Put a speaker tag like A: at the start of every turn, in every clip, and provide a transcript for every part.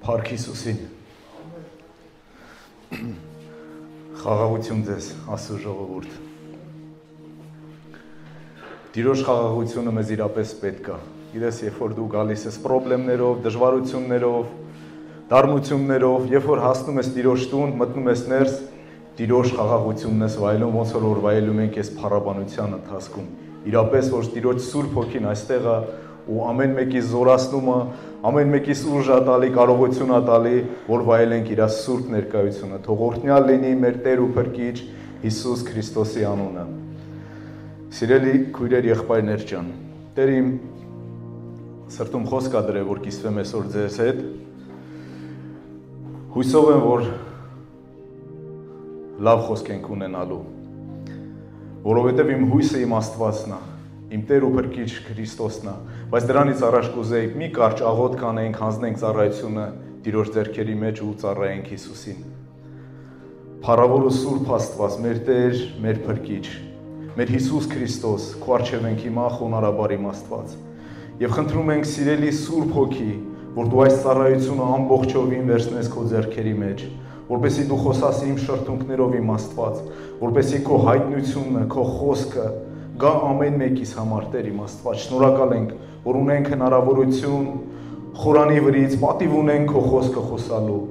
A: Փառք Հիսուսին։ Խաղաղություն ձեզ, Աստծո ժողովուրդ։ Տիրոջ խաղաղությունը մեզ իրապես պետք է։ Գիտես, երբ որ դու գալիս ես խնդիրներով, դժվարություններով, դառնություններով, երբ որ հասնում ես Տիրոջ տուն, մտնում ես ներս, Տիրոջ խաղաղությունն ես վայելում, ոնց որ վայելում ենք այս փառաբանության ընթացքում։ Իրապես որ Տիրոջ Սուրբ Հոգին այստեղ է ու ամեն մեկի զորացնում է, ամեն մեկի ուժ է տալի, կարողություն է տալի, որ վայելենք իր սուրբ ներկայությունը։ Թող օրհնյալ լինի մեր Տեր ու Փրկիչ Հիսուս Քրիստոսի անունը։ Սիրելի քույրեր, եղբայրներ ջան, Տեր իմ սրտում խոսք ա դրել, որ կիսվեմ այսօր ձեզ հետ։ Հույսով եմ, որ լավ խոսք ենք ունենալու, որովհետև իմ հույսը իմ Աստվածն է, իմ Տեր ու Փրկիչ Քրիստոսն է, բայց դրանից առաջ կուզեի մի կարճ աղոթք անենք, հանձնենք ծառայությունը Տիրոջ ձեռքերի մեջ ու ծառայենք Հիսուսին։ Փառավոր ու սուրբ Աստված, մեր Տեր, մեր Փրկիչ, մեր Հիսուս Քրիստոս, քո առջև ենք հիմա խոնարհաբար իմ Աստված։ Եվ խնդրում ենք սիրելի Սուրբ Հոգի, որ դու այս ծառայությունը ամբողջովին վերցնես քո ձեռքերի մեջ, որպեսզի դու խոսաս իմ շրթունքներով իմ Աստված, որպեսզի քո հայտնությունը, քո խոսքը գա ամեն մեկիս համար, Տեր իմ Աստված, շնորհակալ ենք, որ ունենք հնարավորություն խորանի վրից, պատիվ ունենք քո խոսքը խոսալու։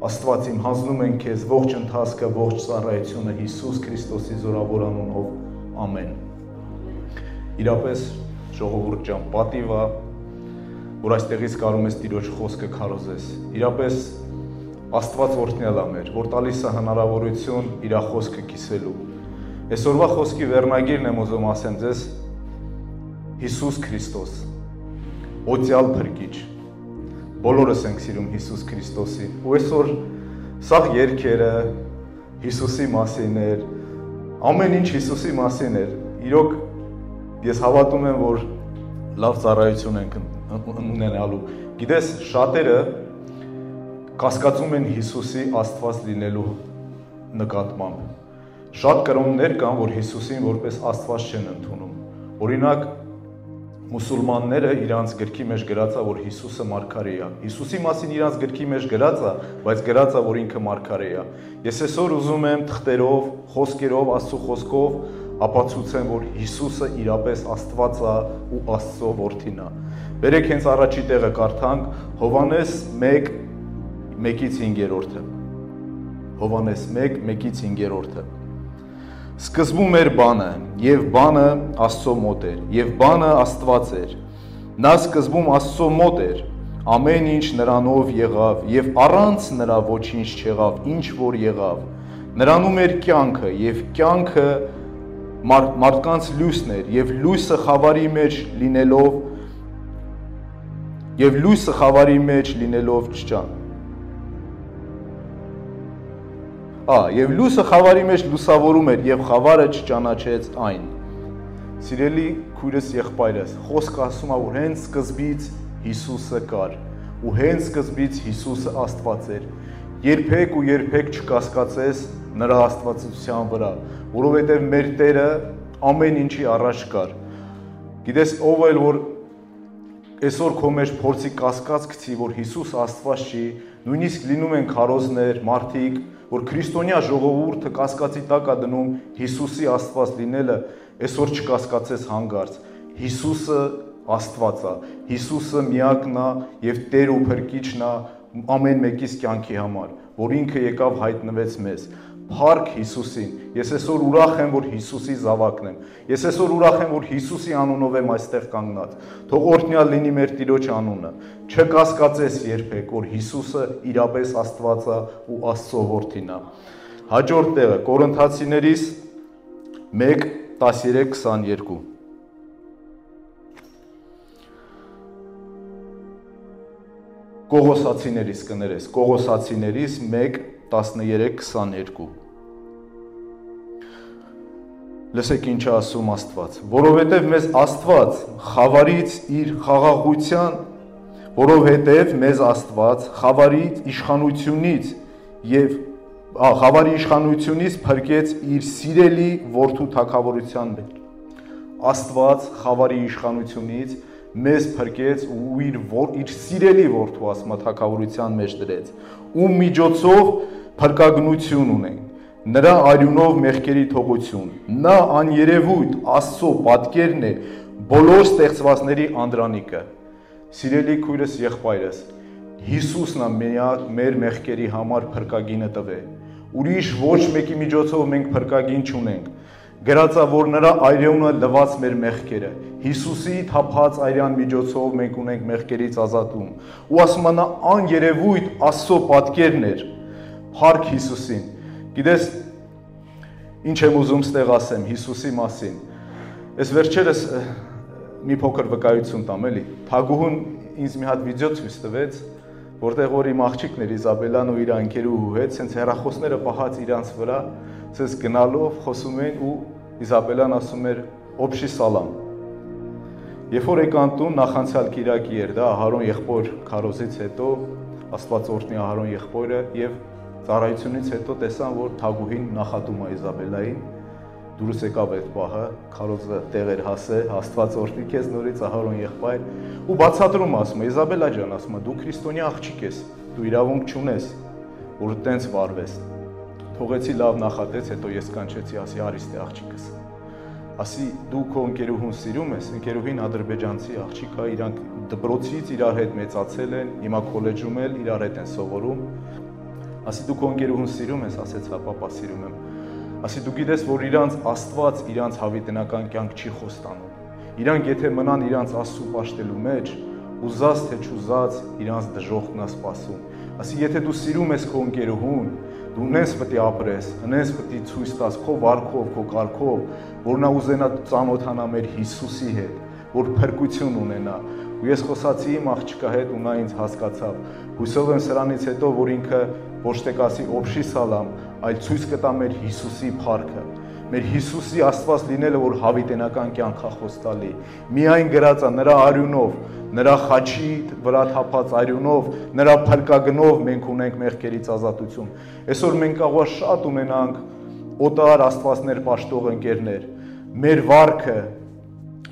A: Աստված իմ, հանձնում ենք քեզ ողջ ընթացքը, ողջ ծառայությունը Հիսուս Քրիստոսի զորավոր անունով, ամեն։ Իրապես ժողովուրդ ջան, պատիվ է, որ այստեղից կարող ես Տիրոջ խոսքը քարոզես։ Իրապես Աստված օրհնյալ է մեր, որ տալիս է հնարավորություն իր խոսքը կիսելու։ Այսօրվա խոսքի վերնագիրն եմ ուզում ասեմ ձեզ Հիսուս Քրիստոս, օծյալ Փրկիչ։ Բոլորս ենք սիրում Հիսուս Քրիստոսին։ Ու այսօր սաղ երգերը Հիսուսի մասին էր, ամեն ինչ Հիսուսի մասին էր։ Իրոք ես հավատում եմ, որ լավ ծառայություն ենք ունենալու։ Գիտես, շատերը կասկածում են Հիսուսի Աստված լինելու նկատմամբ։ Շատ կրոններ կան, որ Հիսուսին որպես Աստված չեն ընդունում։ Օրինակ, մուսուլմանները իրանց գրքի մեջ գրած է, որ Հիսուսը մարգարե է։ Հիսուսի մասին իրանց գրքի մեջ գրած է, բայց գրած է, որ ինքը մարգարե է։ Ես այսօր ուզում եմ թղթերով, խոսքերով, Աստծո խոսքով ապացուցեմ, որ Հիսուսը իրապես Աստված է ու Աստծո որդին է։ Բերեք հենց առաջի տեղը կարդանք Հովհաննես 1:1-5-ը։ Հովհաննես 1:1-5-ը։ Սկզբում էր բանը, եւ բանը Աստծո մոտ էր, եւ բանը Աստված էր։ Նա սկզբում Աստծո մոտ էր, ամեն ինչ նրանով եղավ, եւ առանց նրա ոչինչ չեղավ, ինչ որ եղավ։ Նրանում էր կյանքը, եւ կյանքը մարդկանց լույսն էր, եւ լույսը խավարի մեջ լինելով չճան։ Եվ լույսը խավարի մեջ լուսավորում էր, եւ խավարը չճանաչեց այն։ Սիրելի քույրս եղբայրս, խոսքը ասում է, որ հենց սկզբից Հիսուսը կար, ու հենց սկզբից Հիսուսը Աստված էր։ Երբեք ու երբեք չկասկածես նրա աստվածության վրա, որովհետև մեր Տերը ամեն ինչի առաջ կար։ Գիտես, ով էլ որ այսօր քո մեջ փորձի կասկած գցի, որ Հիսուս Աստված չի, նույնիսկ լինում են քարոզներ, մարդիկ, որ քրիստոնյա ժողովուրդը կասկածի տակ է դնում Հիսուսի Աստված լինելը, այսօր չկասկածես հանգարց։ Հիսուսը Աստված է, Հիսուսը միակն է եւ Տեր ու Փրկիչն է ամեն մեկիս կյանքի համար, որ ինքը եկավ հայտնվեց մեզ։ Փառք Հիսուսին։ Ես այսօր ուրախ եմ, որ Հիսուսի զավակն եմ։ Ես այսօր ուրախ եմ, որ Հիսուսի անունով եմ այստեղ կանգնած։ Թող օրհնյալ լինի մեր Տիրոջ անունը։ Չկասկածես երբեք, որ Հիսուսը իրապես Աստված է ու Աստծո որդին է։ Հաջորդ տեղը Կորինթացիներիս 1:13-22։ Կողոսացիներիս կներես, Կողոսացիներիս 1:13-22։ Լսեք ինչ ասում Աստված, որովհետև մեզ Աստված խավարից իր խաղաղության, որովհետև մեզ Աստված խավարից իշխանությունից եւ խավարի իշխանությունից փրկեց իր սիրելի որդու թագավորության մեջ։ Աստված խավարի իշխանությունից մեզ փրկեց ու իր սիրելի որդու ասма թագավորության մեջ դրեց, ում միջոցով փրկագնություն ունենք, նրա արյունով մեղքերի թողություն, նա աներևույթ Աստծո պատկերն է բոլոր ստեղծվածների անդրանիկը։ Սիրելի քույրս, եղբայրս, Հիսուսն է մեր մեղքերի համար փրկագինը տվել։ Ուրիշ ոչ մեկի միջոցով մենք փրկագին չունենք։ Գրած է, որ նրա արյունը լվաց մեր մեղքերը։ Հիսուսի թափած արյան միջոցով մենք ունենք մեղքերից ազատում։ Ու ասում է, նա աներևույթ Աստծո պատկերն էր։ Փառք Հիսուսին։ Գիտես, ինչ եմ ուզում ստեղ ասեմ Հիսուսի մասին։ Այս վերջերս մի փոքր վկայություն տամ, էլի։ Թագուհուն ինձ մի հատ վիդեո ցույց տվեց, որտեղ որ իմ աղջիկն էր Իզաբելան ու իր ընկերուհու հետ, սենց հեռախոսները պահած իրանց վրա, սենց գնալով խոսում էին ու Իզաբելան ասում էր «Օբշի սալամ»։ Երբ որ եկան տուն, նախանցյալ կիրակի էր դա, Ահարոն եղբոր քարոզից հետո, Աստված օրհնի Ահարոն եղբորը եւ ծառայությունից հետո տեսան, որ թագուհին նախատում է Իզաբելային, դուրս եկավ այդ պահը, քարոզը տեղեր հասե, Աստված օրհնի քեզ նորից Ահարոն եղբայր, ու բացատրում ասում է Իզաբելա ջան, ասում է դու քրիստոնյա աղջիկ ես, դու իրավունք չունես, որ տենց վարվես։ Թողեցի լավ նախատեց, հետո ես կանչեցի, ասի արիստե աղջիկս։ Ասի դու քո ընկերուհուն սիրում ես, ընկերուհին ադրբեջանցի աղջիկ է, իրանք դպրոցից իրար հետ մեծացել են, հիմա քոլեջում էլ իրար հետ են սովորում։ Ասի դու քո ընկերուհուն սիրում ես, ասեց հա պապա սիրում եմ։ Ասի դու գիտես, որ իրանց Աստված իրանց հավիտենական կյանք չի խոստանում։ Իրանք եթե մնան իրանց Աստծո պաշտելու մեջ, ուզած թե չուզած իրանց դժոխքն է սպասում։ Ասի եթե դու սիրում ես քո ընկերուհուն, դու նենց պետք է ապրես, նենց պետք է ցույց տաս քո վարքով, քո կարգով, որ նա ուզենա ծանոթանա մեր Հիսուսի հետ, որ փրկություն ունենա։ Ու ես խոսացի իմ աղջկա հետ ու նա ինձ հասկացավ։ Հուսով եմ սրանից հետո, որ ինքը ոչ թե կասի օբշի սալամ, այլ ցույց կտա մեր Հիսուսի փառքը։ Մեր Հիսուսի Աստված լինելը, որ հավիտենական կյանք է խոստալի։ Միայն գրած է նրա արյունով, նրա խաչի վրա թափած արյունով, նրա փրկագնով մենք ունենք մեղքերից ազատություն։ Այսօր մենք կարող է շատ ունենանք օտար աստվածներ պաշտող ընկերներ։ Մեր վարքը,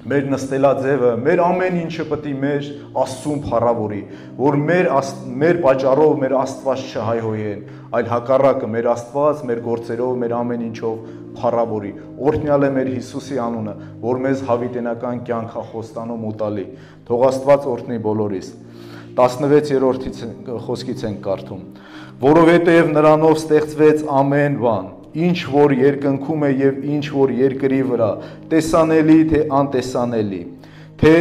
A: մեր նստելաձևը, մեր ամեն ինչը պետք է մեր Աստծուն փառավորի, որ մեր պատճառով մեր Աստված չհայհոյեն, այլ հակառակը մեր Աստված մեր գործերով, մեր ամեն ինչով փառավորի։ Օրհնյալ է մեր Հիսուսի անունը, որ մեզ հավիտենական կյանք է խոստանում ու տալի։ Թող Աստված օրհնի բոլորիս։ 16-րդ խոսքից ենք կարդում։ Որովհետև նրանով ստեղծվեց ամեն բան, ինչ որ երկնքում է եւ ինչ որ երկրի վրա, տեսանելի թե անտեսանելի, թե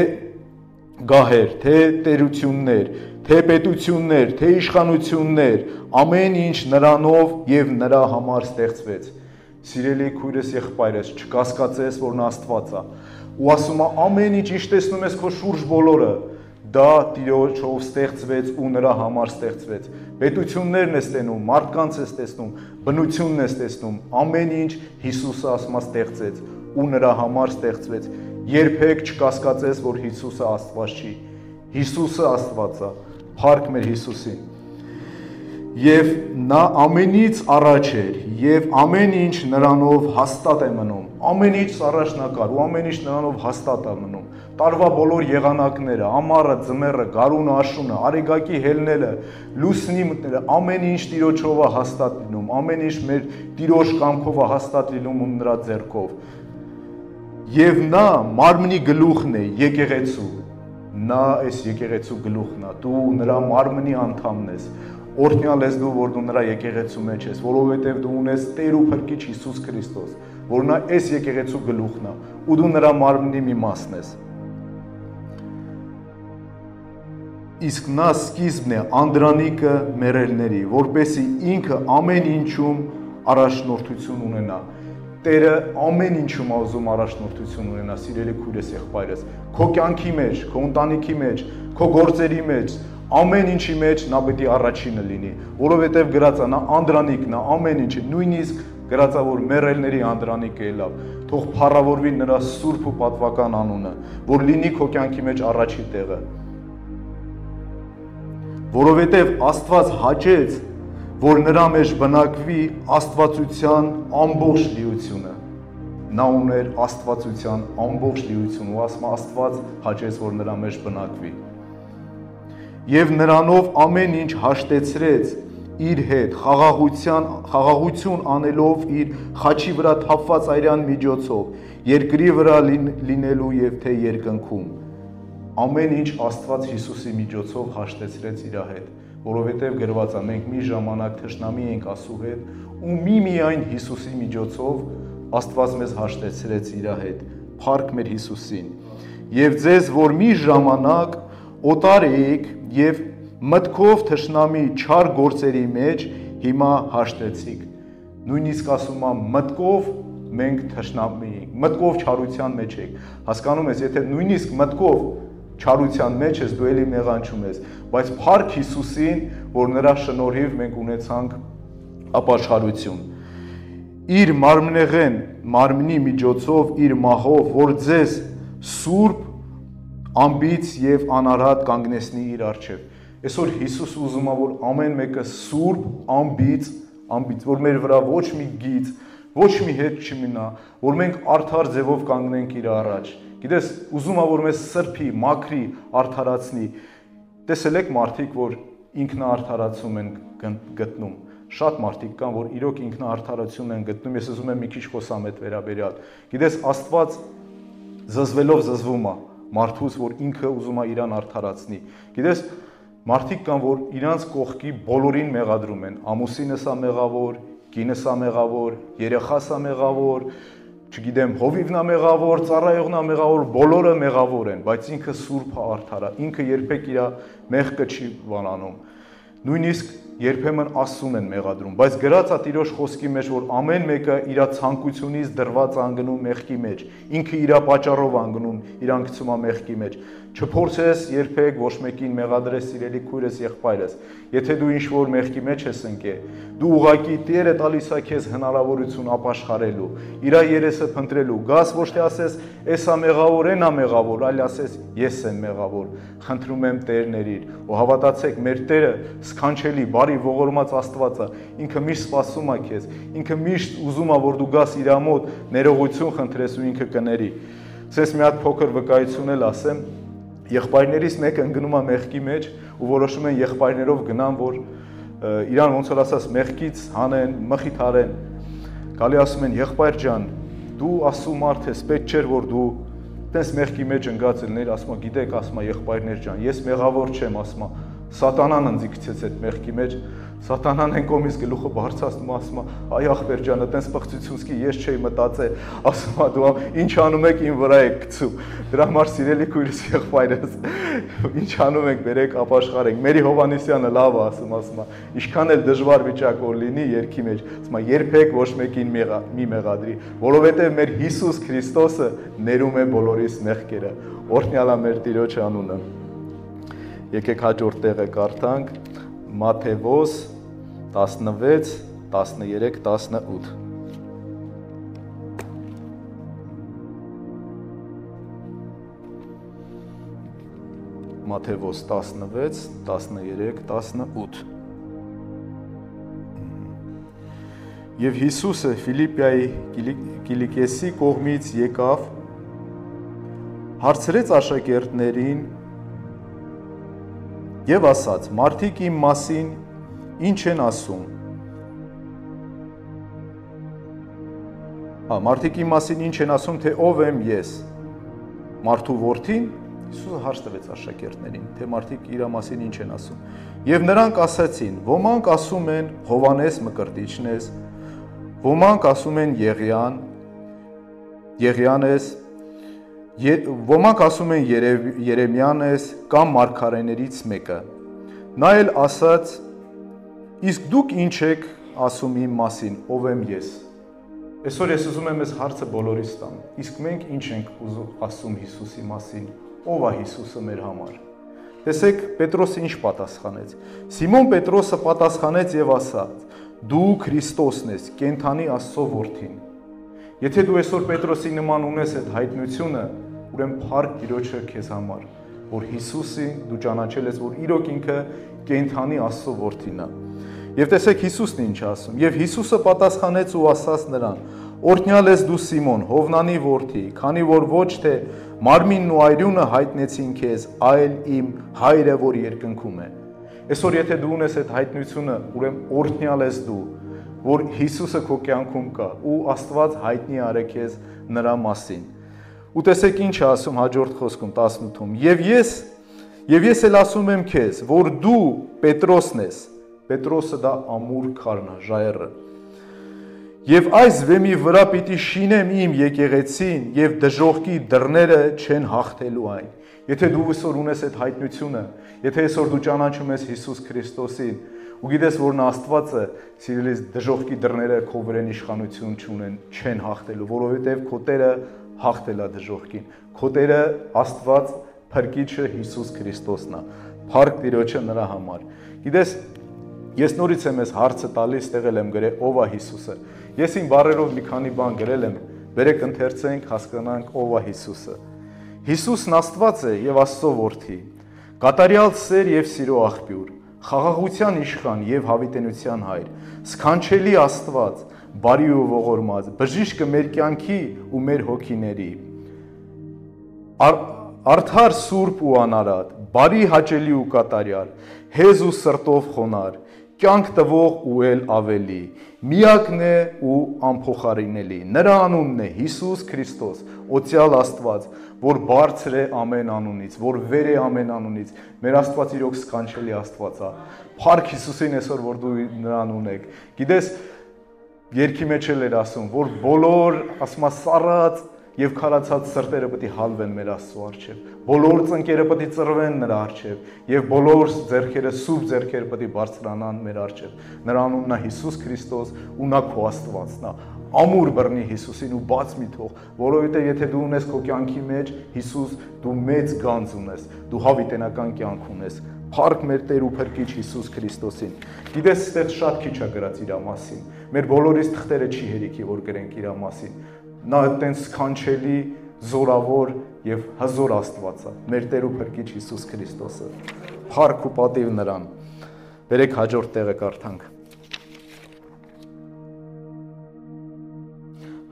A: գահեր, թե տերություններ, թե պետություններ, թե իշխանություններ, ամեն ինչ նրանով եւ նրա համար ստեղծվեց։ Սիրելի քույրս, եղբայրս, չկասկածես, որ նա Աստված է։ Ու ասում է ամեն ինչ տեսնում ես քո շուրջ բոլորը, դա Տիրոջով ստեղծվեց ու նրա համար ստեղծվեց։ Պետություններն ես տեսնում, մարդկանց ես տեսնում, բնությունն ես տեսնում, ամեն ինչ Հիսուսը ասма ստեղծեց ու նրա համար ստեղծվեց։ Երբեք չկասկածես, որ Հիսուսը Աստված չի։ Հիսուսը Աստված է։ Փառք մեր Հիսուսին։ Եվ նա ամենից առաջ էր, եւ ամեն ինչ նրանով հաստատ է մնում։ Ամեն ինչ առաջնակար ու ամեն ինչ նրանով հաստատ է մնում։ Տարվա բոլոր եղանակները, ամառը, ձմեռը, գարունը, աշունը, արեգակի հելնելը, լուսնի մտնելը, ամեն ինչ Տիրոջով է հաստատ լինում, ամեն ինչ մեր Տիրոջ կամքով է հաստատ լինում ու նրա ձեռքով։ Եվ նա մարմնի գլուխն է, եկեղեցու։ Նա այս եկեղեցու գլուխն է, դու նրա մարմնի անդամն ես։ Օրհնյալ ես դու, որ դու նրա եկեղեցու մեջ ես, որովհետև դու ունես Տեր ու Փրկիչ Հիսուս Քրիստոս, որ նա այս եկեղեցու գլուխն է, ու դու նրա մարմնի մի մասն ես։ Իսկ նա սկիզբն է անդրանիկը մեռելների, որպեսզի ինքը ամեն ինչում առաջնորդություն ունենա։ Տերը ամեն ինչում ուզում առաջնորդություն ունենա, սիրելի քույրես, եղբայրս, քո կյանքի մեջ, քո ընտանիքի մեջ, քո գործերի մեջ, ամեն ինչի մեջ նա պետք է առաջինը լինի, որովհետև գրած է նա անդրանիկն է, ամեն ինչը, նույնիսկ գրած է, որ մեռելների անդրանիկը ելավ, թող փառավորվի նրա սուրբ ու պատվական անունը, որ լինի քո կյանքի մեջ առաջի տեղը։ Որովհետև Աստված հաճեց, որ նրա մեջ բնակվի աստվածության ամբողջ լիությունը։ Նա ուներ աստվածության ամբողջ լիություն ու ասում Աստված հաճեց, որ նրա մեջ բնակվի։ Եվ նրանով ամեն ինչ հաշտեցրեց իր հետ խաղաղություն անելով իր խաչի վրա թափված արյան միջոցով, երկրի վրա լինելու եւ թե երկնքում։ Ամեն ինչ Աստված Հիսուսի միջոցով հաշտեցրեց իր հետ, որովհետեւ գրված է մենք մի ժամանակ թշնամի ենք ասու հետ ու միայն Հիսուսի միջոցով Աստված մեզ հաշտեցրեց իր հետ, փառք մեր Հիսուսին։ Եվ ձեզ, որ մի ժամանակ օտար էիք եւ մտքով թշնամի չար գործերի մեջ, հիմա հաշտեցիք։ Նույնիսկ ասում եմ մտքով մենք թշնամի ենք, մտքով չարության մեջ ենք։ Հասկանում ես, եթե նույնիսկ մտքով չարության մեջ ես, դու էլի մեղանչում ես, բայց փառք Հիսուսին, որ նրա շնորհիվ մենք ունեցանք ապաշխարություն։ Իր մարմնի միջոցով, իր մահով, որ ձեզ սուրբ, ամբից եւ անարատ կանգնեցնի իր առջև։ Այսօր Հիսուս ուզում է, որ ամեն մեկը սուրբ, ամբից, որ մեր վրա ոչ մի գիծ, ոչ մի հետ չմնա, որ մենք արդար ձևով կանգնենք իր առաջ։ Գիտես, ուզում է, որ մեզ սրբի, մաքրի, արդարացնի։ Տեսել եք մարդիկ, որ ինքնաարդարացում են գտնում։ Շատ մարդիկ կան, որ իրոք ինքնաարդարություն են գտնում, ես ուզում եմ մի քիչ խոսամ այդ վերաբերյալ։ Գիտես, Աստված զզվելով զզվում է մարդուց, որ ինքը ուզում է իրան արդարացնի։ Գիտես, մարդիկ կան, որ իրանց կողքի բոլորին մեղադրում են։ Ամուսինս է մեղավոր, կինս է մեղավոր, երեխաս է մեղավոր, չգիտեմ, հովիվն է մեղավոր, ծառայողն է մեղավոր, բոլորը մեղավոր են, բայց ինքը սուրբ է, արդար է, ինքը երբեք իր մեղքը չի վանանում։ Նույնիսկ երբեմն Աստծուն են մեղադրում, բայց գրած է Տիրոջ խոսքի մեջ, որ ամեն մեկը իր ցանկությունից դրված անգնում մեղքի մեջ, ինքը իր պատճառով անգնում, իրան գցում է մեղքի մեջ։ Չփորձես երբեք ոչ մեկին մեղադրես, սիրելի քույրս, եղբայրս։ Եթե դու ինչ-որ մեղքի մեջ ես ընկել, դու ուղղակի Տերը տալիս է քեզ հնարավորություն ապաշխարելու, իր երեսը փնտրելու, գաս ոչ թե ասես, «Էսա մեղավոր, էնա մեղավոր», այլ ասես, «Ես եմ մեղավոր, խնդրում եմ Տեր ներիր»։ Ու հավատացեք, մեր Տերը սքանչելի, բարի, ողորմած Աստված է, ինքը միշտ սպասում է քեզ, ինքը միշտ ուզում է, որ դու գաս իր մոտ, ներողություն խնդրես ու ինքը կների։ Ցես մի հատ փոքր վկայություն էլ ասեմ, եղբայրներից մեկը ընկնում է մեղքի մեջ ու որոշում են եղբայրներով գնան, որ իրան ոնց որ ասած մեղքից հանեն, մխիթ արեն։ Գալի ասում են, եղբայր ջան, դու ասում մարդ ես, պետք չէր որ դու տես մեղքի մեջ ընկած լիներ, ասում գիտեք, ասում եղբայրներ ջան, ես մեղավոր չեմ, ասում Սատանան ինձ գցեց այդ մեղքի մեջ, Սատանան են կողմից գլուխը բարձրացնում, ասում այ ախպեր ջան, այտենց պղծությունսկի ես չէի մտածել, ասում դու ինչ անում եք ին վրա եք գցում։ Դրա համար սիրելի քույրս, եղբայրս, ինչ անում եք, բերեք ապաշխարենք։ Մերի Հովանեսյանը լավ է ասում, ինչքան էլ դժվար վիճակ որ լինի երկի մեջ, ասում երբեք ոչ մեկին մի մեղադրի, որովհետև մեր Հիսուս Քրիստոսը ներում է բոլորիս մեղքերը։ Օրհնյալ է մեր Տիրոջ անունը։ Եկեք հաջորդ տեղը կարդանք Մատթեոս 16, 13, 18։ Մատթեոս 16, 13, 18։ Եվ Հիսուսը Ֆիլիպիայի Կիլիկիայի կողմից եկավ, հարցրեց աշակերտներին եւ ասաց. «Մարդիկ իմ մասին ինչ են ասում»։ Մարդիկ իմ մասին ինչ են ասում, թե ով եմ ես։ Մարդու որդին։ Հիսուսը հարց տվեց աշակերտներին, թե մարդիկ իր մասին ինչ են ասում։ Եվ նրանք ասացին. ոմանք ասում են Հովանես Մկրտիչն ես, ոմանք ասում են Եղիան ես, ոմանք ասում են Երեմիան ես կամ մարգարեներից մեկը։ Նա էլ ասաց. իսկ դուք ինչ եք ասում իմ մասին, ով եմ ես։ Այսօր ես ուզում եմ այս հարցը բոլորիս տամ։ Իսկ մենք ինչ ենք ասում Հիսուսի մասին, ով է Հիսուսը մեր համար։ Տեսեք, Պետրոսը ինչ պատասխանեց։ Սիմոն Պետրոսը պատասխանեց եւ ասաց. դու Քրիստոսն ես, կենդանի Աստծո որդին։ Եթե դու այսօր Պետրոսի նման ունես այդ հայտնությունը, ուրեմն փառք Տիրոջը քեզ համար, որ Հիսուսին դու ճանաչել ես, որ իրոք ինքը կենդանի Աստծո որդին է։ Եվ տեսեք Հիսուսն ինչ ասում։ Եվ Հիսուսը պատասխանեց ու ասաց նրան. Օրհնյալ ես դու Սիմոն, Հովնանի որդի, քանի որ ոչ թե մարմինն ու այրյունը հայտնեցին քեզ, այլ իմ Հայրը, որ երկնքում է։ Այսօր եթե դու ունես այդ հայտնությունը, ուրեմն օրհնյալ ես դու, որ Հիսուսը քո կյանքում կա ու Աստված հայտնի արե քեզ նրա մասին։ Ու տեսեք ինչ է ասում հաջորդ խոսքում 18-ում. Եվ ես էլ ասում եմ քեզ, որ դու Պետրոսն ես։ Պետրոսը դա ամուր քարն է, ժայռը։ Եվ այս վեմի վրա պիտի շինեմ իմ եկեղեցին, եւ դժոխքի դռները չեն հաղթելու այն։ Եթե դու այսօր ունես այդ հայտնությունը, եթե այսօր դու ճանաչում ես Հիսուս Քրիստոսին, ու գիտես, որ նա Աստված է, սիրելիս, դժոխքի դռները քո վրան իշխանություն չունեն, չեն հաղթելու, որովհետեւ քո Տերը հաղթել է դժոխքին։ Քո Տերը Աստված, Փրկիչը Հիսուս Քրիստոսն է։ Փառք Տիրոջը նրա համար։ Գիտես, ես նորից եմ այս հարցը տալիս, տեղել եմ գրել ով է Հիսուսը։ Ես իմ բառերով մի քանի բան գրել եմ, բերեք ընթերցենք, հասկանանք ով է Հիսուսը։ Հիսուսն Աստված է եւ Աստծո որդի, կատարյալ սեր եւ սիրո աղբյուր, խաղաղության իշխան եւ հավիտենության հայր, սքանչելի Աստված, բարի ու ողորմած, բժիշկը մեր կյանքի ու մեր հոգիների, արդար սուրբ ու անարատ, բարի հաճելի ու կատարյալ, հեզ ու սրտով խոնար, կյանք տվող ու էլ ավելի, միակն է ու անփոխարինելի, նրա անունն է Հիսուս Քրիստոս, օծյալ Աստված, որ բարձր է ամեն անունից, որ վեր է ամեն անունից, մեր Աստված իրոք սքանչելի Աստված է, փառք Հիսուսին այսօր, որ դու նրան ունեք, գիտես, երգի մեջ էլ էր ասում, որ բոլոր, ասում սառած եւ քարացած սրտերը պետք է հալվեն մեր Աստծո առջև, բոլոր ծնկերը պետք է ծռվեն նրա առջև եւ բոլոր ձեռքերը սուրբ ձեռքերը պետք է բարձրանան մեր առջև։ Նրա անունն է Հիսուս Քրիստոս ու նա քո Աստվածն է։ Ամուր բռնի Հիսուսին ու բաց մի թող, որովհետեւ եթե դու ունես քո կյանքի մեջ Հիսուս, դու մեծ գանձ ունես, դու հավիտենական կյանք ունես։ Փառք մեր Տեր ու Փրկիչ Հիսուս Քրիստոսին։ Գիտես, այդտեղ շատ քիչ է գրած իր մասին։ Մեր բոլորիս թղթերը չի հերիքի, որ գրենք իր մասին։ Նա այդտենց սքանչելի, զորավոր եւ հզոր Աստված է, մեր Տեր ու Փրկիչ Հիսուս Քրիստոսը։ Փառք ու պատիվ նրան։ Բերեք հաջորդ տեղը կարդանք։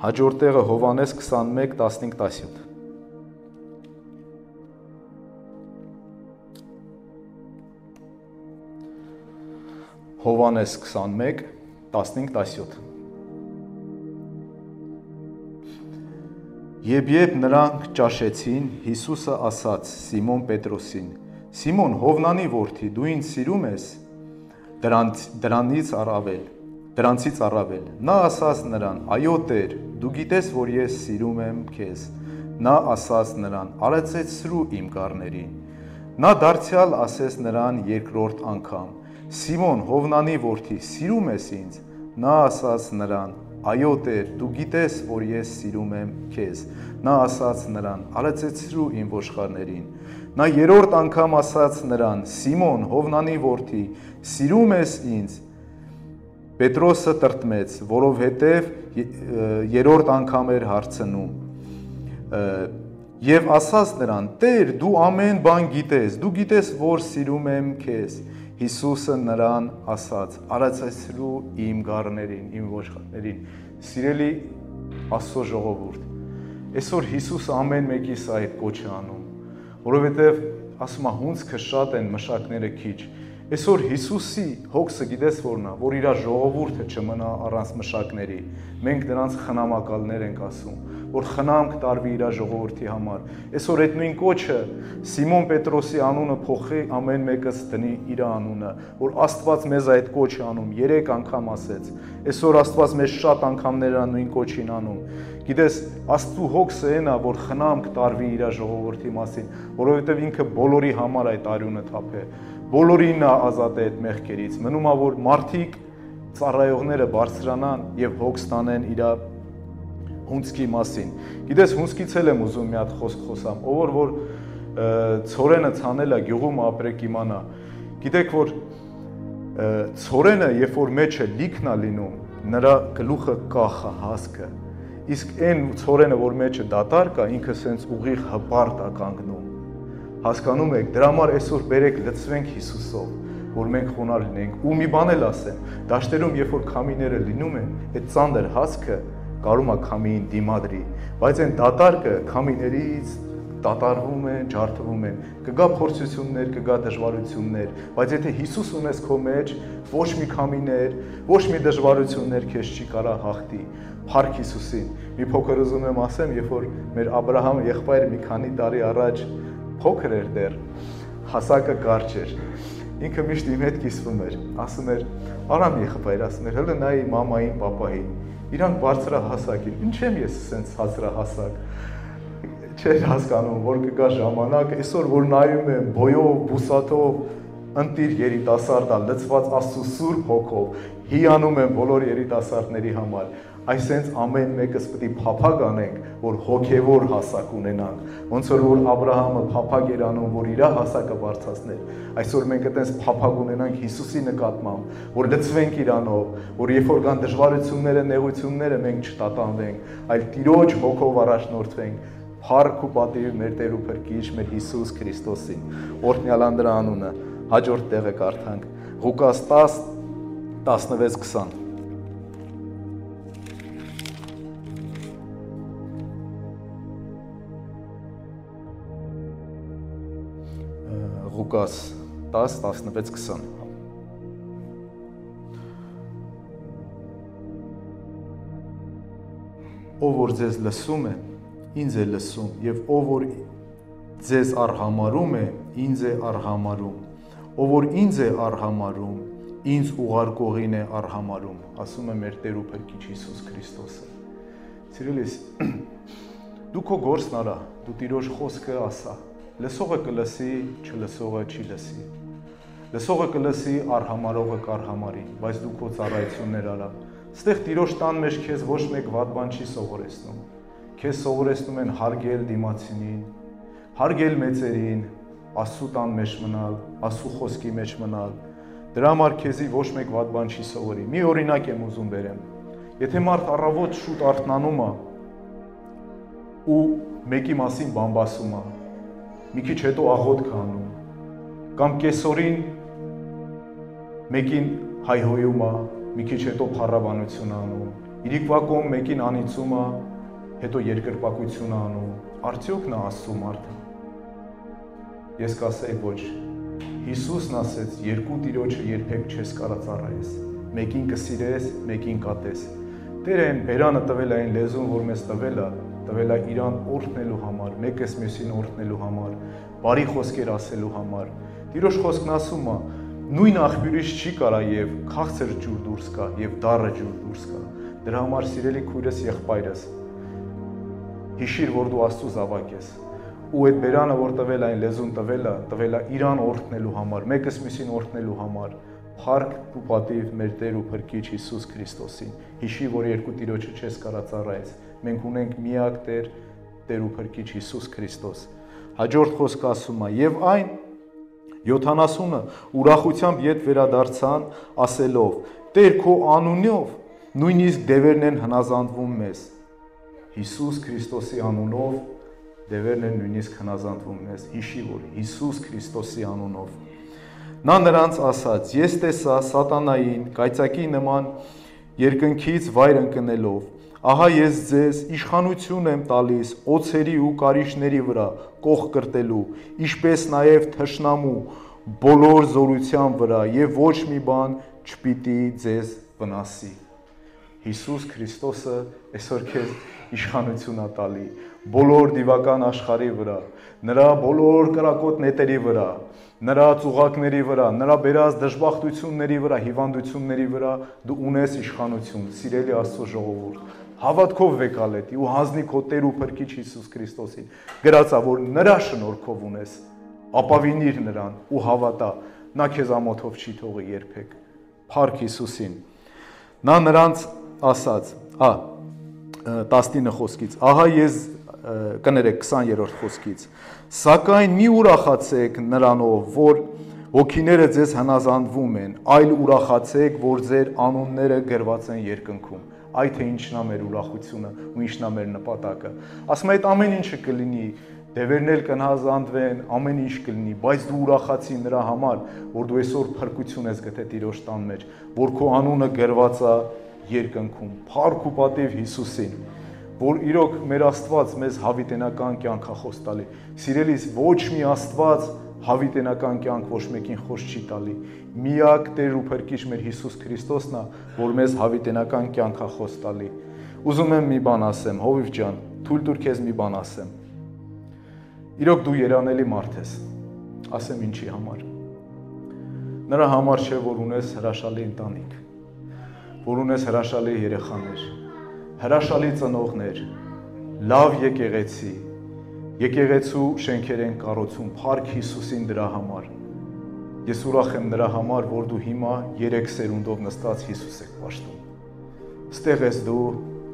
A: Հաջորդ տեղը Հովհաննես 21:15-17։ Հովհաննես 21:15-17։ Երբ նրանք ճաշեցին, Հիսուսը ասաց Սիմոն Պետրոսին. Սիմոն, Հովնանի որդի, դու ինձ սիրում ես դրանցից առավել։ Նա ասաց նրան. Այո Տեր, դու գիտես, որ ես սիրում եմ քեզ։ Նա ասաց նրան. Արածեցրու իմ գառներին։ Նա դարձյալ ասեց նրան երկրորդ անգամ. Սիմոն, Հովնանի որդի, սիրում ես ինձ։ Նա ասաց նրան. Այո Տեր, դու գիտես, որ ես սիրում եմ քեզ։ Նա ասաց նրան. Արածեցրու իմ ոչխարներին։ Նա երրորդ անգամ ասաց նրան. Սիմոն, Հովնանի որդի, սիրում ես ինձ։ Պետրոսը տրտմեց, որովհետև երրորդ անգամ էր հարցնում։ Եվ ասաց նրան. Տեր, դու ամեն բան գիտես, դու գիտես, որ սիրում եմ քեզ։ Հիսուսը նրան ասաց. Արածեցրու իմ գառներին, իմ ոչխարներին։ Սիրելի Աստծո ժողովուրդ, այսօր Հիսուսը ամեն մեկիս այդ կոչ է անում, որովհետև ասում է հունձքը շատ են, մշակները քիչ։ Այսօր Հիսուսի հոգսը գիտես որն է, որ իր ժողովուրդը չմնա առանց մշակների։ Մենք նրանց խնամակալներ ենք ասում, որ խնամք տարվի իր ժողովրդի համար։ Այսօր այդ նույն կոչը Սիմոն Պետրոսի անունը փոխի, ամեն մեկս դնի իր անունը, որ Աստված մեզ այդ կոչ է անում, 3 անգամ ասեց։ Այսօր Աստված մեզ շատ անգամներ է նույն կոչին անում։ Գիտես, Աստծո հոգսը այն է, որ խնամք տարվի իր ժողովրդի մասին, որովհետև ինքը բոլորի համար այդ արյունը թափ է, բոլորին է ազատ է այդ մեղքերից։ Մնում է, որ մարդիկ ծառայողները բարձրանան եւ հոգս տանեն իր հունձքի մասին։ Գիտես, հունձքից էլ եմ ուզում մի հատ խոսք խոսամ, ով որ ցորենը ցանել է գյուղում ապրեք իմանա։ Գիտեք, որ ցորենը, երբ որ մեջը լիքն է լինում, նրա գլուխը կախ է, հասկը։ Իսկ այն ցորենը, որ մեջը դատարկ է, ինքը սենց ուղիղ հպարտ է կանգնում։ Հասկանում եք, դրա համար այսօր բերեք լցվենք Հիսուսով, որ մենք խոնարհ լինենք։ Ու մի բան էլ ասեմ, դաշտերում երբ որ քամիները լինում են, այդ ծանր հասքը կարում է քամին դիմադրի, բայց այն դատարկը քամիներից դատարվում են, ջարդվում են։ Կգա փորձություններ, կգա դժվարություններ, բայց եթե Հիսուս ունես քո մեջ, ոչ մի քամիներ, ոչ մի դժվարություններ քեզ չի կարա հաղթի։ Փառք Հիսուսին։ Մի փոքր ուզում եմ ասեմ, երբ որ մեր Աբրահամ եղբայրը մի քանի տարի առաջ փոքր էր դեռ, հասակը կարճ էր։ Ինքը միշտ իմ հետ կիսվում էր, ասում էր. «Արամ եղբայր», ասում էր, «հələ նայի մամային, պապային, իրանք բարձրահասակ են, ինչ եմ ես սենց հազրահասակ»։ Չէր հասկանում, որ կգա ժամանակ, այսօր որ նայում եմ բոյով, բուսատով, ընտիր երիտասարդա, լցված Աստծո սուրբ հոգով, հիանում եմ բոլոր երիտասարդների համար, այսենց ամեն մեկս պետք է փափագ անենք, որ հոգևոր հասակ ունենանք, ոնց որ Աբրահամը փափագ էր անում, որ իր հասակը բարձրացներ, այսօր մենք այդպես փափագ ունենանք Հիսուսի նկատմամբ, որ լցվենք իրանով, որ երբ որ կան դժվարությունները, նեղությունները, մենք չտատանվենք, այլ Տիրոջ հոգով առաջնորդվենք։ Փառք ու պատիվ մեր Տեր ու Փրկիչ, մեր Հիսուս Քրիստոսին։ Օրհնյալան դրա անունը։ Հաջորդ տեղը կարդանք։ Ղուկաս 10:16-20։ Ղուկաս 10:16-20։ Ով որ ձեզ լսում է, ինձ է լսում, եւ ով որ ձեզ արհամարում է, ինձ է արհամարում, ով որ ինձ է արհամարում, ինձ ուղարկողին է արհամարում, ասում է մեր Տեր ու Փրկիչ Հիսուս Քրիստոսը։ Սիրելիս, դու քո գործն արա, դու Տիրոջ խոսքը ասա, լսողը կլսի, չլսողը չի լսի, լսողը կլսի, արհամարողը կարհամարի, բայց դու քո ծառայություններ արա։ Ստեղ Տիրոջ տան մեջ քեզ ոչ մեկ վատ բան չի սովորեցնում։ Քեզ սովորեցնում են հարգել դիմացինին, հարգել մեծերին, Աստծո տան մեջ մնալ, Աստծո խոսքի մեջ մնալ։ Դրա համար քեզի ոչ մեկ վատ բան չի սովորի։ Մի օրինակ եմ ուզում բերեմ։ Եթե մարդ առավոտ շուտ արթնանում է ու մեկի մասին բամբասում է, մի քիչ հետո աղոթք անում, կամ կեսօրին մեկին հայհոյում է, մի քիչ հետո փառաբանություն անում, իրիկվա կողմ մեկին անիծում է, հետո երկրպագություն անում, արդյոք նա Աստծո մարդ է։ Ես կասեի ոչ։ Հիսուսն ասեց, երկու Տիրոջը երբեք չես կարա ծառայես, մեկին կսիրես, մեկին կատես։ Տերը այն բերանը տվել է այն լեզուն, որ մեզ տվել է իրան օրհնելու համար, մեկս մյուսին օրհնելու համար, բարի խոսքեր ասելու համար։ Տիրոջ խոսքն ասում է, նույն աղբյուրից չի կարա եւ քաղցր ջուր դուրս կա եւ դառը ջուր դուրս կա։ Դրա համար սիրելի քույրս, եղբայրս, հիշիր, որ դու Աստծո զավակ ես, ու այդ բերանը, որ տվել այն լեզուն տվել է իրան օրհնելու համար, մեկս մյուսին օրհնելու համար։ Փառք ու պատիվ մեր Տեր ու Փրկիչ Հիսուս Քրիստոսին։ Հիշի, որ երկու Տիրոջը չես կարա ծառայես։ Մենք ունենք միակ Տեր, Տեր ու Փրկիչ Հիսուս Քրիստոս։ Հաջորդ խոսքը ասում է. «Եվ այն 70-ը ուրախությամբ ետ վերադարձան, ասելով. Տեր քո անունով նույնիսկ դևերն են հնազանդվում մեզ»։ Հիսուս Քրիստոսի անունով դևերն են նույնիսկ հնազանդվում մեզ։ Հիշի, որ Հիսուս Քրիստոսի անունով։ Նա նրանց ասաց. «Ես տեսա սատանային կայծակի նման երկնքից վայր ընկնելով, ահա ես ձեզ իշխանություն եմ տալիս օձերի ու կարիճների վրա կող կրտելու, ինչպես նաև թշնամու բոլոր զորության վրա, եւ ոչ մի բան չպիտի ձեզ վնասի»։ Հիսուս Քրիստոսը այսօր քեզ իշխանություն է տալի բոլոր դիվական աշխարհի վրա, նրա բոլոր կրակոտ նետերի վրա, նրա ծուղակների վրա, նրա բերած դժբախտությունների վրա, հիվանդությունների վրա դու ունես իշխանություն, սիրելի Աստծո ժողովուրդ։ Հավատքով վեկալետի ու հանձնի քո Տեր ու Փրկիչ Հիսուս Քրիստոսին։ Գրածա, որ նրա շնորհքով ունես, ապավինիր նրան ու հավատա, նա քեզ ամոթով չի թողի երբեք։ Փառք Հիսուսին։ Նա նրանց ասաց, 19 խոսքից, ահա ես կներեք 20-րդ խոսքից, սակայն մի ուրախացեք նրանով, որ հոգիները ձեզ հնազանդվում են, այլ ուրախացեք, որ ձեր անունները գրված են երկնքում։ Այ թե ինչն է մեր ուրախությունը ու ինչն է մեր նպատակը։ Ասում է, այդ ամեն ինչը կլինի, դևերն էլ կնահազանդվեն, ամեն ինչ կլինի, բայց դու ուրախացի նրա համար, որ դու այսօր փրկություն ես գտել Տիրոջ տան մեջ, որ քո անունը գրված է երկնքում, փառք ու պատիվ Հիսուսին, որ իրոք մեր Աստված մեզ հավիտենական կյանք է խոս տալի։ Սիրելիս, ոչ մի Աստված հավիտենական կյանք ոչ մեկին խոս չի տալի։ Միակ Տեր ու Փրկիչ մեր Հիսուս Քրիստոսն է, որ մեզ հավիտենական կյանք է խոս տալի։ Ուզում եմ մի բան ասեմ, Հովիվ ջան, թույլ տուր քեզ մի բան ասեմ։ Իրոք դու երանելի մարդ ես, ասեմ ինչի համար։ Նրա համար չէ, որ ունես հրաշալի ընտանիք, որ ունես հրաշալի երեխաներ, հրաշալի ծնողներ, լավ եկեղեցի, եկեղեցու շենքեր են կառուցում, փառք Հիսուսին դրա համար։ Ես ուրախ եմ նրա համար, որ դու հիմա 3 սերունդով նստած Հիսուս եք պաշտում։ Ստեղ ես դու,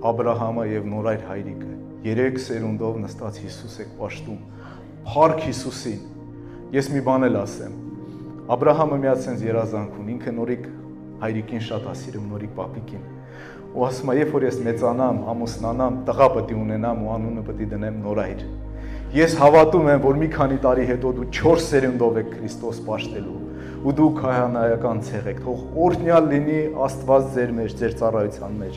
A: Աբրահամը եւ Նորայր հայրիկը, 3 սերունդով նստած Հիսուս եք պաշտում։ Փառք Հիսուսին։ Ես մի բան էլ ասեմ։ Աբրահամը միած sense երազանք ունի, ինքը Նորիկ հայրիկին շատ է սիրում, Նորիկ պապիկին։ Ու ասում է, երբ որ ես մեծանամ, ամուսնանամ, տղա պետք է ունենամ ու անունը պետք է դնեմ Նորայր։ Ես հավատում եմ, որ մի քանի տարի հետո դու 4 սերունդով եք Քրիստոս պաշտելու ու դու քահանայական ցեղ եք։ Թող օրհնյալ լինի Աստված ձեր մեջ, ձեր ծառայության մեջ։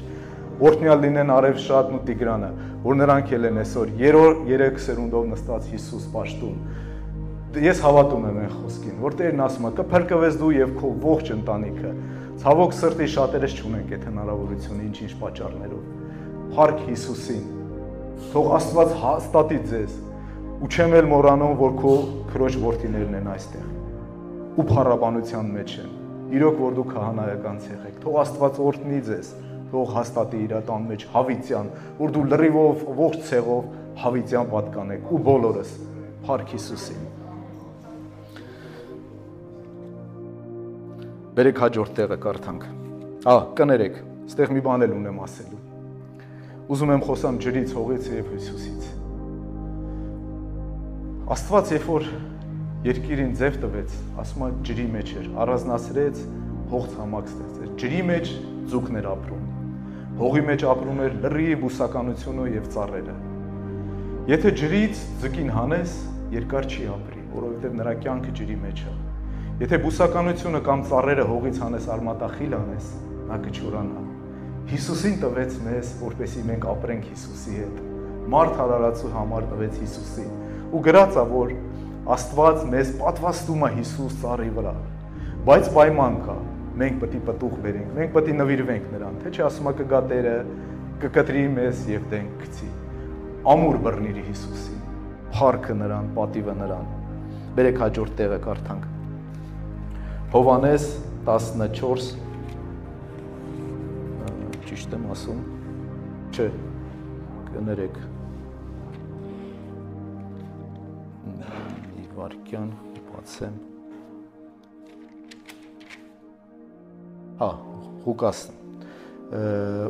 A: Օրհնյալ լինեն Արևշատն ու Տիգրանը, որ նրանք էլ են այսօր 3 սերունդով նստած Հիսուս պաշտում։ Ես հավատում եմ այն խոսքին, որ Տերն ասում է, կփրկվես դու եւ քո ողջ ընտանիքը։ Ցավոք սրտի շատերս չունենք այդ հնարավորությունը ինչ-ինչ պատճառներով։ Փառք Հիսուսին։ Թող Աստված հաստատի ձեզ։ Ու չեմ էլ մոռանում, որ քո քրոջ որդիներն են այստեղ։ Ու փառաբանության մեջ են։ Իրոք որ դու քահանայական ցեղ եք։ Թող Աստված օրհնի ձեզ։ Թող հաստատի իր տան մեջ հավիտյան, որ դու լրիվով ողջ ցեղով հավիտյան պատկանեք ու բոլորս։ Փառք Հիսուսին։ Բերեք հաջորդ տեղը կարդանք։ Կներեք, ստեղ մի բան էլ ունեմ ասելու։ Ուզում եմ խոսամ ջրից, հողից եւ Հիսուսից։ Աստված երբ որ երկիրին ձև տվեց, ասում է ջրի մեջ էր, առանձնացրեց, հող ցամաք ստեղծեց։ Ջրի մեջ ձուկներ ապրում։ Հողի մեջ ապրում էր լրիվ բուսականությունը եւ ծառերը։ Եթե ջրից ձկին հանես, երկար չի ապրի, որովհետեւ նրա կյանքը ջրի մեջ է։ Եթե բուսականությունը կամ ծառերը հողից հանես արմատախիլ անես, նա կչորանա։ Հիսուսին տվեց մեզ, որպեսզի մենք ապրենք Հիսուսի հետ։ Մարդ հարարացու համար տվեց Հիսուսին։ Ու գրած է, որ Աստված մեզ պատվաստում է Հիսուս ծառի վրա։ Բայց պայման կա, մենք պետք է պտուղ բերենք, մենք պետք է նվիրվենք նրան, թե չէ ասում է կգա Տերը, կկտրի մեզ եւ դենք գցի։ Ամուր բռնիր Հիսուսին, փառքը նրան, պատիվը նրան։ Բերեք հաջորդ տեղը կարդանք։ Հովհաննես 14 ճիշտ եմ ասում, չէ, կներեք, վարկյան, բացեմ, Ղուկաս,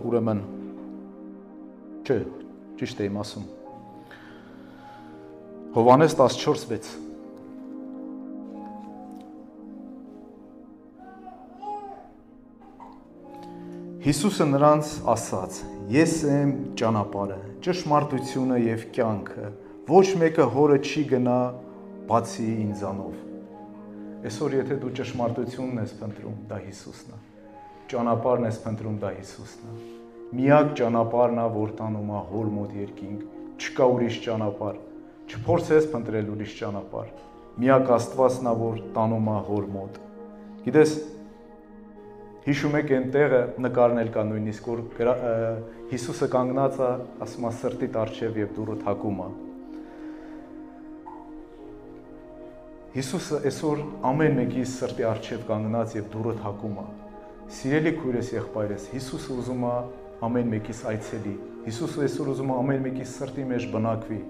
A: ուրեմն, չէ, ճիշտ եմ ասում, Հովհաննես 14:6 Հիսուսը նրանց ասաց. Ես եմ ճանապարհը, ճշմարտությունը եւ կյանքը, ոչ մեկը հորը չի գնա բացի ինձանով։ Այսօր եթե դու ճշմարտությունն ես փնտրում, դա Հիսուսն է։ Ճանապարհն ես փնտրում, դա Հիսուսն է։ Միակ ճանապարհն է, որ տանում է հոր մոտ երկինք, չկա ուրիշ ճանապարհ։ Չփորձես փնտրել ուրիշ ճանապարհ։ Միակ Աստվածն է, որ տանում է հոր մոտ։ Գիտես, հիշում եք այն տեղը նկարն էլ կա նույնիսկ որ Հիսուսը կանգնած է, ասում է սրտիդ առջև եւ դուռը թակում է։ Հիսուսը այսօր ամեն մեկի սրտի առջև կանգնած եւ դուռը թակում է։ Սիրելի քույրես, եղբայրես, Հիսուսը ուզում է ամեն մեկիս այցելի։ Հիսուսը այսօր ուզում է ամեն մեկի սրտի մեջ բնակվի։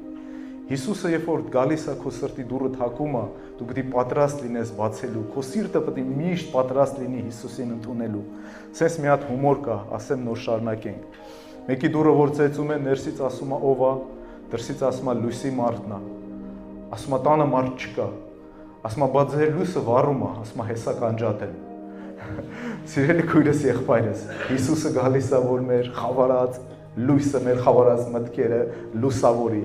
A: Հիսուսը երբ որ գալիս է քո սրտի դուռը թակում է, դու պետք է պատրաստ լինես բացելու, քո սիրտը պետք է միշտ պատրաստ լինի Հիսուսին ընդունելու։ Սենց մի հատ հումոր կա, ասեմ նոր շարունակենք։ Մեկի դուռը որ ծեծում է, ներսից ասում է ով է, դրսից ասում է լույսի մարդն է։ Ասում է տանը մարդ չկա։ Ասում է բա ձեր լույսը վառում է, ասում է հեսա կանջատ եմ։ Սիրելի քույրս, եղբայրս, Հիսուսը գալիս է որ մեր խավարած լույսը, մեր խավարած մտքերը լուսավորի։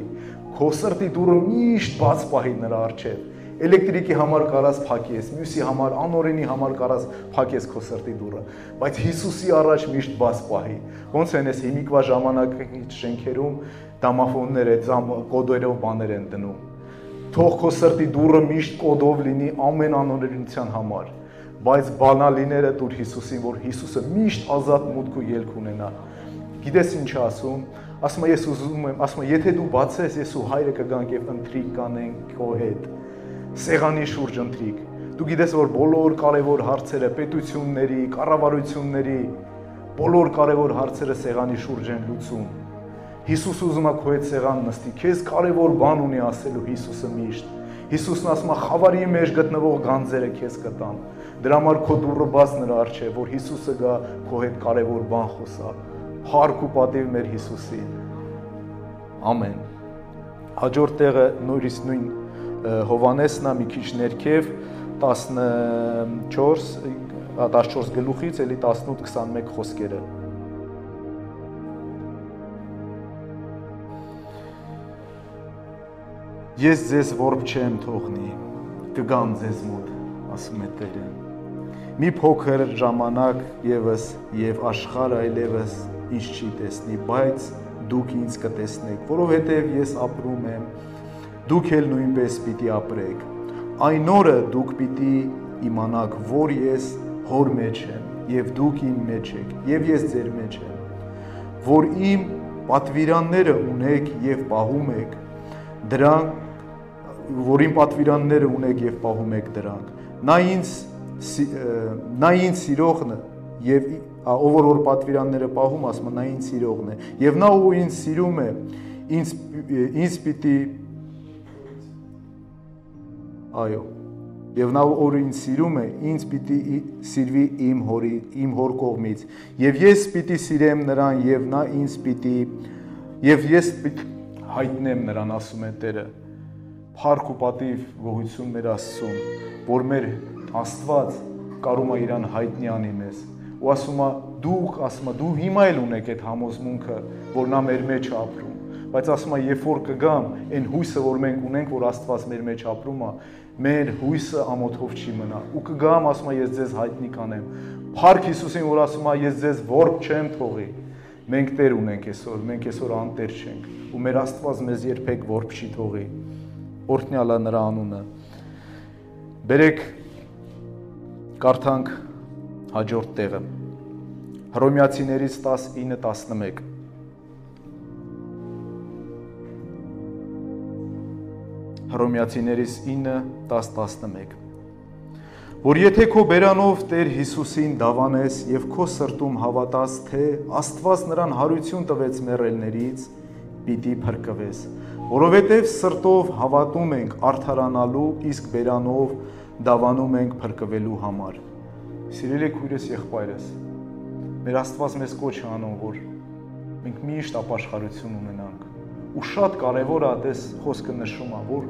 A: քո սրտի դուռը միշտ բաց պահի նրա առջև։ Էլեկտրիկի համար կարաս փակես, մյուսի համար, անօրենի համար կարաս փակես քո սրտի դուռը, բայց Հիսուսի առաջ միշտ բաց պահի։ Ոնց են այս հիմիկվա ժամանակից շենքերում դամաֆոններ այդ կոդերով բաներ են դնում։ Թող քո սրտի դուռը միշտ կոդով լինի ամեն անօրենության համար, բայց բանալիները դուր Հիսուսին, որ Հիսուսը միշտ ազատ մուտք ու ելք ունենա։ Գիտես ինչ ասում, ասում է ես ուզում եմ, ասում է եթե դու բացես, ես ու հայրը կգանք եւ ընթրիք կանենք քո հետ։ Սեղանի շուրջ ընթրիք։ Դու գիտես, որ բոլոր կարևոր հարցերը, պետությունների, կառավարությունների, բոլոր կարևոր հարցերը սեղանի շուրջ են լուծում։ Հիսուս ուզում է քո հետ սեղան նստի, քեզ կարևոր բան ունի ասելու Հիսուսը միշտ։ Հիսուսն ասում է խավարի մեջ գտնվող գանձերը քեզ կտան։ Դրա համար քո դուռը բաց նրա առջև, որ Հիսուսը գա քո հետ կարևոր բան խոսա։ Փառք ու պատիվ մեր Հիսուսին։ Ամեն։ Հաջորդ տեղը նույն Հովանեսն է մի քիչ ներքև 14 գլուխից էլի 18-21 խոսքերը։ Ես ձեզ որբ չեմ թողնի, կգամ ձեզ մոտ, ասում է Տերը։ Մի փոքր ժամանակ ևս եւ աշխարհը այլևս ինչ չի տեսնի, բայց դուք ինձ կտեսնեք, որովհետեւ ես ապրում եմ, դուք էլ նույնպես պիտի ապրեք։ Այն օրը դուք պիտի իմանաք, որ ես հոր մեջ եմ եւ դուք իմ մեջ եք եւ ես ձեր մեջ եմ, որ իմ պատվիրանները ունեք եւ պահում եք դրանք, որ իմ պատվիրանները ունեք եւ պահում եք դրանք։ Նա ինձ սիրողն է եւ ով որ պատվիրանները պահում, ասում է նա ինձ սիրողն է եւ նա ով ինձ սիրում է, ինձ պիտի այո, եւ նա ով ինձ սիրում է, ինձ պիտի սիրվի իմ հոր կողմից, եւ ես պիտի սիրեմ նրան, եւ նա ինձ պիտի, եւ ես պիտի հայտնեմ նրան, ասում է Տերը։ Փառք ու պատիվ գոհություն մեր Աստծուն, որ մեր Աստված կարում է իրան հայտնի անի մեզ, ու ասում է դու հիմա էլ ունեք այդ համոզմունքը, որ նա մեր մեջ է ապրում, բայց ասում է երբ որ կգամ, այն հույսը, որ մենք ունենք, որ Աստված մեր մեջ ապրում է, մեր հույսը ամոթով չի մնա, ու կգամ, ասում է ես ձեզ հայտնի կանեմ։ Փառք Հիսուսին, որ ասում է ես ձեզ որբ չեմ թողի։ Մենք Տեր ունենք այսօր, մենք այսօր անտեր չենք, ու մեր Աստված մեզ երբեք որբ չի թողի։ Օրհնյալ է նրա անունը։ Բերեք կարդանք հաջորդ տեղը։ Հռոմեացիներից 19:11։ Հռոմեացիներից 9:10-11։ Որ եթե քո բերանով Տեր Հիսուսին դավանես եւ քո սրտում հավատաս, թե Աստված նրան հարություն տվեց մեռելներից, պիտի փրկվես, որովհետեւ սրտով հավատում ենք արդարանալու, իսկ բերանով դավանում ենք փրկվելու համար։ Սիրելի քույրս, եղբայրս, մեր Աստված մեզ կոչ է անում, որ մենք միշտ ապաշխարություն ունենանք, ու շատ կարևոր է այդպես խոսքը նշում է, որ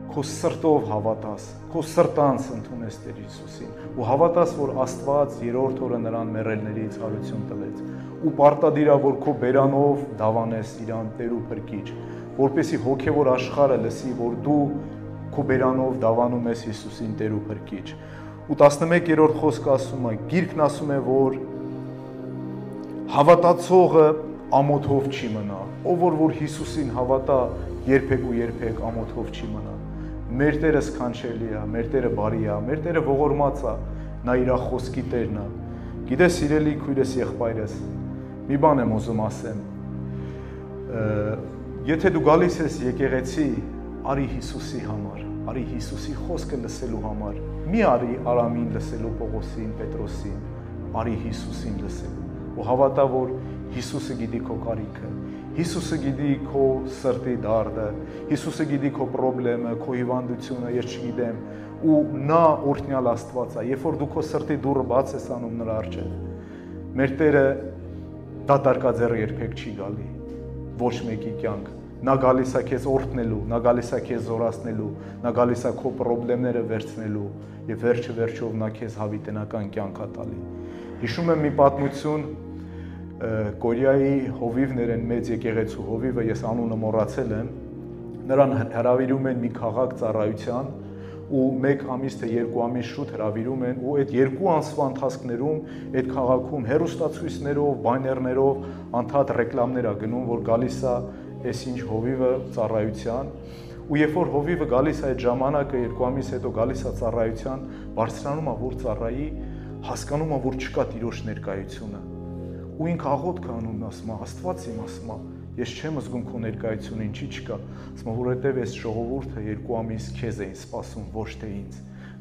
A: քո սրտով հավատաս, քո սրտանց ընդունես Տեր Հիսուսին, ու հավատաս, որ Աստված երրորդ օրը նրան մեռելներից հարություն տվեց, ու պարտադիր է, որ քո բերանով դավանես իրան Տեր ու Փրկիչ, որպեսզի հոգևոր աշխարհը լսի, որ դու քո բերանով դավանում ես Հիսուսին Տեր ու Փրկիչ։ Ու 11-րդ խոսքը ասում է, Գիրքն ասում է, որ հավատացողը ամոթով չի մնա, ով որ Հիսուսին հավատա, երբեք ու երբեք ամոթով չի մնա։ Մեր Տերը սքանչելի է, մեր Տերը բարի է, մեր Տերը ողորմած է, նա իր խոսքի Տերն է։ Գիտես, սիրելի քույրս, եղբայրս, մի բան եմ ուզում ասեմ։ Եթե դու գալիս ես եկեղեցի, արի Հիսուսի համար, արի Հիսուսի խոսքը լսելու համար, մի արի Արամին լսելու, Պողոսին, Պետրոսին, արի Հիսուսին լսելու, ու հավատա, որ Հիսուսը գիտի քո կարիքը, Հիսուսը գիտի քո սրտի դարդը, Հիսուսը գիտի քո պրոբլեմը, քո հիվանդությունը, ես չգիտեմ, ու նա օրհնյալ Աստված է, երբ որ դու քո սրտի դուռը բաց ես անում նրա առջև, մեր Տերը դատարկաձեռ երբեք չի գալի, ոչ մեկի կյանք, նա գալիս է քեզ օրհնելու, նա գալիս է քեզ զորացնելու, նա գալիս է քո պրոբլեմները վերցնելու, եւ վերջը վերջով նա քեզ հավիտենական կյանք է տալի։ Հիշում եմ մի պատմություն, Կորեայի հովիվներ են մեծ եկեղեցու հովիվը, ես անունը մոռացել եմ, Նրան հրավիրում են մի քաղաք ծառայության ու 1 ամիս թե 2 ամիս շուտ հրավիրում են ու այդ 2 ամսվա ընթացքում այդ քաղաքում հեռուստացույցներով, բաներներով անդադ ռեկլամներ ա գնում, որ գալիս է այսինչ հովիվը ծառայության ու երբ որ հովիվը գալիս է այդ ժամանակը 2 ամիս հետո գալիս է ծառայության, բարձրանում է որ ծառայի, հասկանում է որ չկա Տիրոջ ներկայությունը ու ինքը աղոթք անում ասում է Աստված իմ ասում է ես չեմ զգում քո ներկայությունը ինչի չկա ասում եմ որովհետև այս ժողովուրդը 2 ամիս քեզ էին սպասում ոչ թե ինձ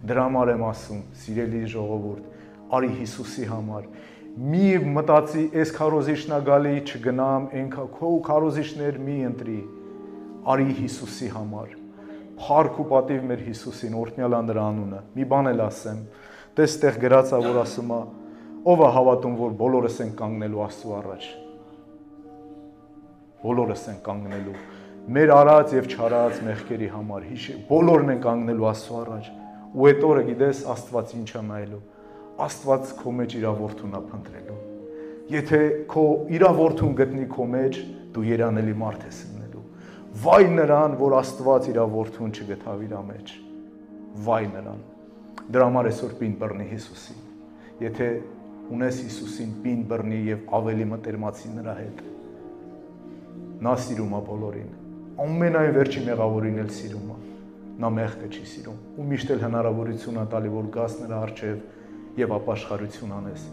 A: դրա համար եմ ասում սիրելի ժողովուրդ արի Հիսուսի համար մի մտածի այս քարոզիչն է գալի չգնամ այնքա քո քարոզիչներ մի ընտրի արի Հիսուսի համար փառք ու պատիվ մեր Հիսուսին օրհնյալ է նրա անունը մի բան էլ ասեմ տես տեղ գրած է որ ասում է ով է հավատում որ բոլորս են կանգնելու Աստծո առաջ բոլորս են կանգնելու մեր արած եւ չարած մեղքերի համար բոլորն են կանգնելու Աստծո առաջ ու այդ օրը գիտես Աստված ինչ է նայելու Աստված քո մեջ իր որդուն է փնտրելու եթե քո իր որդուն գտնի քո մեջ դու երանելի մարդ ես լինելու վայ նրան որ Աստված իր որդուն չգտավ իր մեջ վայ նրան դրա համար այսօր պին բռնի Հիսուսին եթե ունես Հիսուսին պին բռնի եւ ավելի մտերմացի նրա հետ նա սիրում է բոլորին ամենայն վերջի մեղավորին էլ սիրում է նա մեղքը չի սիրում ու միշտ էլ հնարավորություն է տալի որ գաս նրա առջև եւ ապաշխարություն անես